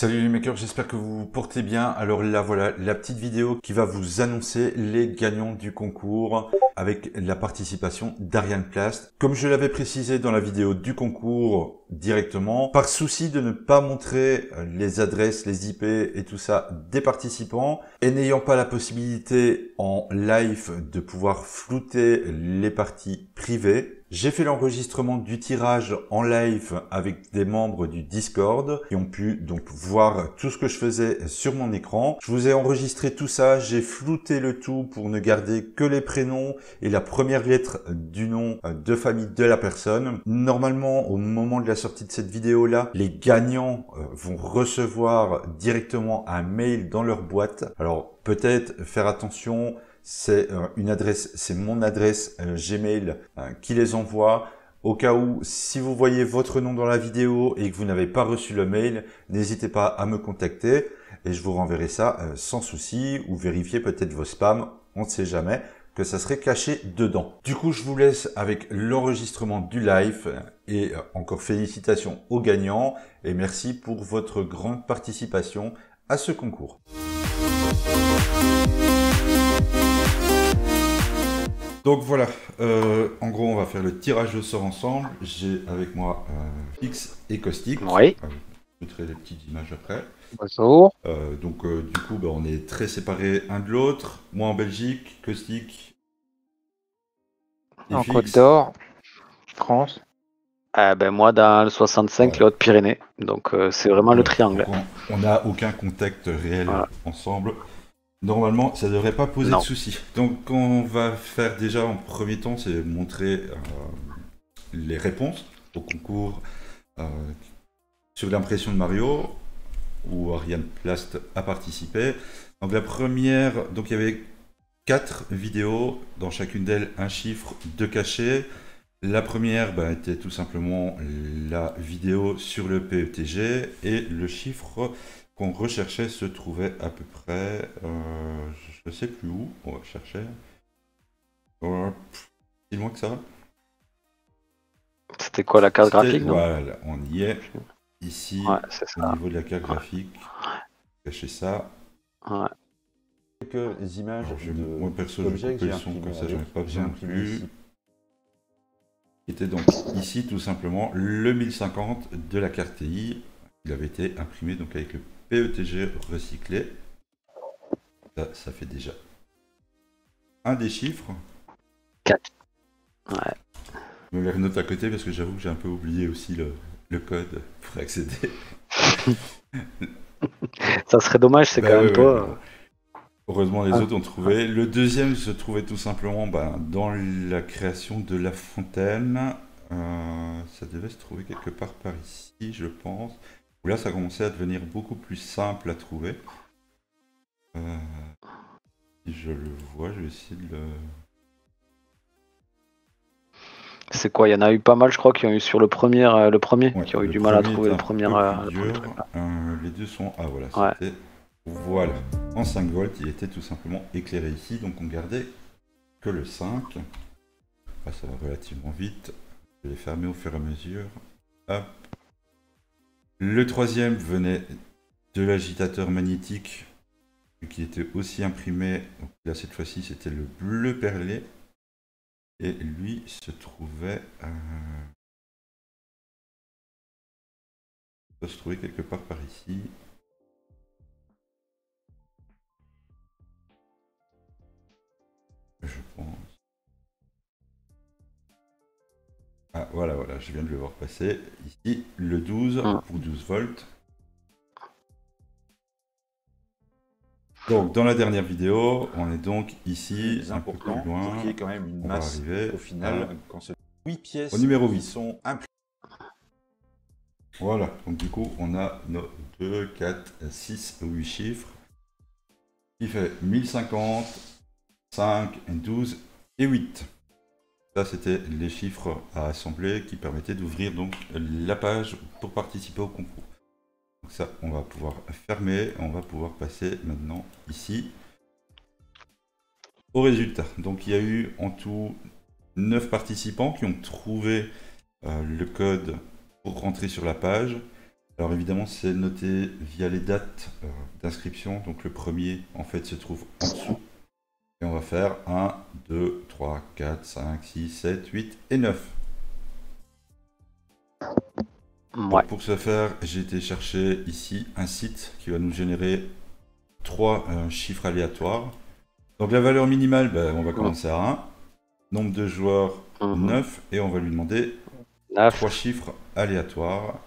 Salut les makers, j'espère que vous vous portez bien. Alors là voilà la petite vidéo qui va vous annoncer les gagnants du concours avec la participation d'Ariane Plast. Comme je l'avais précisé dans la vidéo du concours directement, par souci de ne pas montrer les adresses, les IP et tout ça des participants et n'ayant pas la possibilité en live de pouvoir flouter les parties privées, j'ai fait l'enregistrement du tirage en live avec des membres du Discord qui ont pu donc voir tout ce que je faisais sur mon écran. Je vous ai enregistré tout ça, j'ai flouté le tout pour ne garder que les prénoms et la première lettre du nom de famille de la personne. Normalement, au moment de la sortie de cette vidéo-là, les gagnants vont recevoir directement un mail dans leur boîte. Alors peut-être faire attention. C'est une adresse, c'est mon adresse Gmail qui les envoie. Au cas où, si vous voyez votre nom dans la vidéo et que vous n'avez pas reçu le mail, n'hésitez pas à me contacter et je vous renverrai ça sans souci ou vérifiez peut-être vos spams, on ne sait jamais, que ça serait caché dedans. Du coup, je vous laisse avec l'enregistrement du live et encore félicitations aux gagnants et merci pour votre grande participation à ce concours. Donc voilà, en gros on va faire le tirage au sort ensemble. J'ai avec moi X et Caustic. Oui. Je mettrai les petites images après. Bonjour. Donc du coup on est très séparés un de l'autre. Moi en Belgique, Caustic. En Côte d'Or, France. Moi dans le 65, voilà. Les Hautes-Pyrénées. Donc c'est vraiment le triangle. On n'a aucun contact réel ensemble. Normalement, ça ne devrait pas poser de soucis. Donc, on va faire déjà en premier temps, c'est montrer les réponses au concours sur l'impression de Mario, où Ariane Plast a participé. Donc, la première, donc il y avait 4 vidéos, dans chacune d'elles un chiffre, 2 cachets. La première était tout simplement la vidéo sur le PETG et le chiffre qu'on recherchait se trouvait à peu près, je ne sais plus où, on va chercher, si loin que ça. C'était quoi la carte graphique? Voilà, on y est, ici, au niveau de la carte graphique, cacher ça. Ouais. Quelques images moi perso, je vais couper le son, comme ça j'en ai pas besoin non plus. Qui était donc ici tout simplement le 1050 de la carte TI, il avait été imprimé donc avec le PETG recyclé. Ça fait déjà un des chiffres. 4. Ouais. Je me les renote à côté parce que j'avoue que j'ai un peu oublié aussi le code pour accéder. Ça serait dommage, c'est quand même toi. Bon. Heureusement les autres ont trouvé. Le deuxième se trouvait tout simplement dans la création de la fontaine. Ça devait se trouver quelque part par ici, je pense. Où là, ça commençait à devenir beaucoup plus simple à trouver. Si je le vois, je vais essayer de le... C'est quoi? Il y en a eu pas mal, je crois, qui ont eu sur le premier, qui ont eu du mal à trouver le premier. Les deux sont... Ah voilà, c'était... Voilà, en 5 volts, il était tout simplement éclairé ici, donc on gardait que le 5. Ah, ça va relativement vite. Je vais les fermer au fur et à mesure. Hop. Le troisième venait de l'agitateur magnétique qui était aussi imprimé. Donc là, cette fois-ci, c'était le bleu perlé. Et lui se trouvait... Ça se trouvait quelque part par ici. Je pense. Ah, voilà, je viens de le voir passer. Ici, le 12 pour 12 volts. Donc, dans la dernière vidéo, on est donc ici, un peu plus loin. Pour qu'il y ait quand même une masse au final, quand c'est 8 pièces au numéro 8. Qui sont imprimées. Voilà, donc du coup, on a nos 2, 4, 6, 8 chiffres. Qui fait 1050, 5, 12 et 8. Ça, c'était les chiffres à assembler qui permettaient d'ouvrir donc la page pour participer au concours. Donc ça, on va pouvoir fermer. On va pouvoir passer maintenant ici au résultat. Donc il y a eu en tout 9 participants qui ont trouvé le code pour rentrer sur la page. Alors évidemment, c'est noté via les dates d'inscription. Donc le premier, en fait, se trouve en dessous. Et on va faire 1, 2, 3, 4, 5, 6, 7, 8 et 9. Ouais. Donc pour ce faire, j'ai été chercher ici un site qui va nous générer 3 chiffres aléatoires. Donc la valeur minimale, ben, on va commencer à 1. Nombre de joueurs, 9. Et on va lui demander 3 chiffres aléatoires.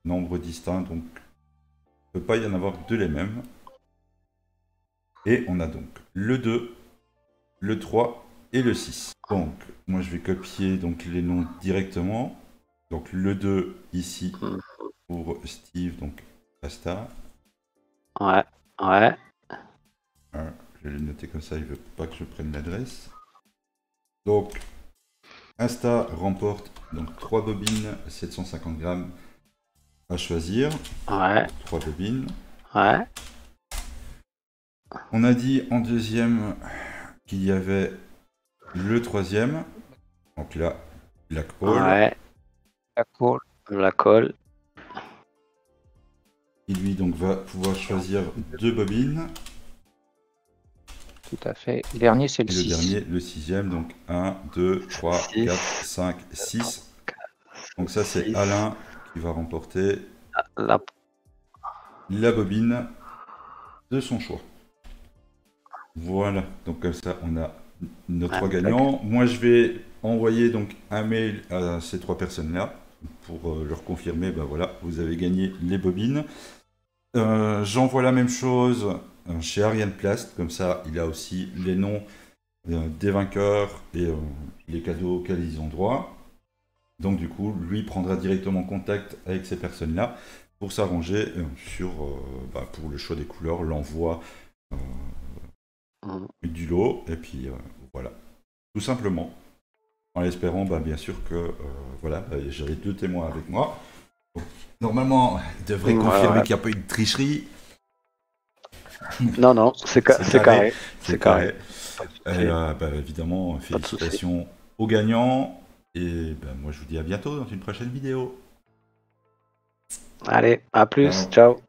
Nombre distinct, donc il ne peut pas y en avoir deux les mêmes. Et on a donc le 2, le 3 et le 6. Donc moi je vais copier donc, les noms directement. Donc le 2 ici pour Steve, donc Asta. Ouais, ouais. Je vais le noter comme ça, il ne veut pas que je prenne l'adresse. Donc Asta remporte donc 3 bobines, 750 grammes à choisir. Ouais. 3 bobines. Ouais. On a dit en deuxième qu'il y avait le troisième. Donc là, Black Hole. Ouais. Black Hole. Qui lui donc va pouvoir choisir 2 bobines. Tout à fait. Le dernier, c'est le Et 6. le dernier, le sixième. Donc 1, 2, 3, 4, 5, 6. Donc ça, c'est Alain qui va remporter la bobine de son choix. Voilà. Donc comme ça, on a nos 3 gagnants. Moi, je vais envoyer donc un mail à ces 3 personnes-là pour leur confirmer, ben voilà, vous avez gagné les bobines. J'envoie la même chose chez Ariane Plast, comme ça il a aussi les noms des vainqueurs et les cadeaux auxquels ils ont droit. Donc du coup, lui prendra directement contact avec ces personnes-là pour s'arranger sur pour le choix des couleurs, l'envoi du lot, et puis voilà, tout simplement. En espérant bien sûr que voilà, j'avais 2 témoins avec moi. Normalement, il devrait confirmer qu'il n'y a pas eu de tricherie. Non, non, c'est carré. C'est carré. Et, évidemment, félicitations aux gagnants. Et moi, je vous dis à bientôt dans une prochaine vidéo. Allez, à plus. Ciao.